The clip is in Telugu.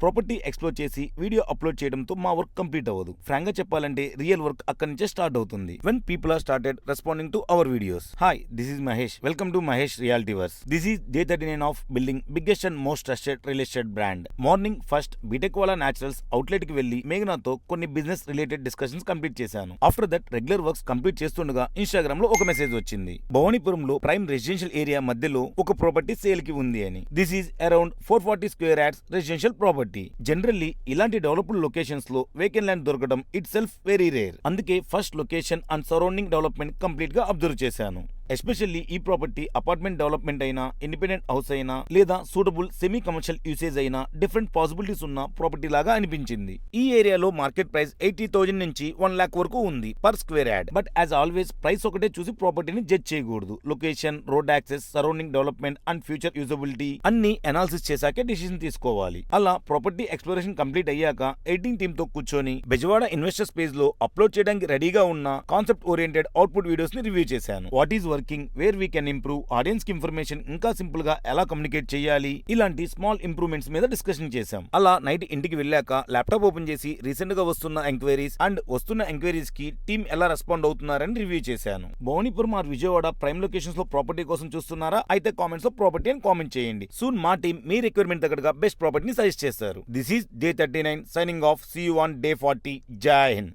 ప్రాపర్టీ ఎక్స్ప్లోర్ చేసి వీడియో అప్లోడ్ చేయడంతో మా వర్క్ కంప్లీట్ అవ్వదు. ఫ్రాంక్ గా చెప్పాలంటే రియల్ వర్క్ అక్కడి నుంచే స్టార్ట్ అవుతుంది. When people are started responding to our videos. Hi, this is Mahesh. Welcome to Mahesh reality verse. This is day 39 of building biggest and most trusted real estate brand. Morning first BTech Wala naturals outlet కి వెళ్లి మేఘనాతో కొన్ని బిజినెస్ రిలేటెడ్ డిస్కషన్స్ కంప్లీట్ చేశాను. After that regular works complete చేస్తుండగా ఇన్స్టాగ్రామ్ లో ఒక మెసేజ్ వచ్చింది. భవానీపురంలో ప్రైమ్ రెసిడెన్షియల్ ఏరియా మధ్యలో ఒక ప్రాపర్టీ సేల్ కి ఉంది అని. This is around 440 square yards residential property. Generally ఇలాంటి డెవలప్డ్ లొకేషన్స్ లో వేకెంట్ ల్యాండ్ దొరకడం ఇట్ సెల్ఫ్ వెరీ రేర్. అందుకే first location and surrounding development complete గా అబ్జర్వ్ చేశాను. ఎస్పెషల్లీ ఈ ప్రాపర్టీ అపార్ట్మెంట్ డెవలప్మెంట్ అయినా, ఇండిపెండెంట్ హౌస్ అయినా, లేదా సూటబుల్ సెమీ కమర్షియల్ యూసేజ్ అయినా డిఫరెంట్ పాసిబిలిటీస్ ఉన్న ప్రాపర్టీ లాగా అనిపించింది. ఈ ఏరియాలో మార్కెట్ ప్రైస్ 80,000 నుంచి 1 lakh వరకు ఉంది per square yard. But as always price ఒకటే చూసి ప్రాపర్టీని జడ్జ్ చేయకూడదు. Location, road access, surrounding development and future usability అన్ని అనాలిసిస్ చేశాకే డిసిజన్ తీసుకోవాలి. అలా ప్రాపర్టీ ఎక్స్ప్లోరేషన్ కంప్లీట్ అయ్యాక ఎడిటింగ్ టీమ్ తో కూర్చొని బెజవాడ ఇన్వెస్టర్స్ పేజ్ లో అప్లోడ్ చేయడానికి రెడీగా ఉన్న కాన్సెప్ట్ ఓరియంటెడ్ అవుట్పుట్ వీడియోస్ ని రివ్యూ చేశాను. What is working, where we can improve, audience కి ఇన్ఫర్మేషన్ ఇంకా సింపుల్ గా ఎలా కమ్యూనికేట్ చేయాలి, ఇలాంటి స్మాల్ ఇంప్రూవ్మెంట్స్ మీద డిస్కషన్ చేశాం. అలా నైట్ ఇంటికి వెళ్ళాక ల్యాప్టాప్ ఓపెన్ చేసి రీసెంట్ గా వస్తున్న ఎంక్వైరీస్ అండ్ వస్తున్న ఎంక్వైరీస్ కి టీమ్ ఎలా రెస్పాండ్ అవుతున్నారని రివ్యూ చేశాను. Bhavanipuram or Vijayawada prime locations లో ప్రాపర్టీ కోసం చూస్తున్నారా? అయితే కామెంట్స్ లో ప్రాపర్టీ అని కామెంట్ చేయండి. సూన్ మా టీమ్ మీ రిక్వైర్మెంట్ తగ్గట్టుగా బెస్ట్ ప్రాపర్టీని సజెస్ట్ చేస్తారు. This is day 39 signing off. See you on day 40. Jai Hind.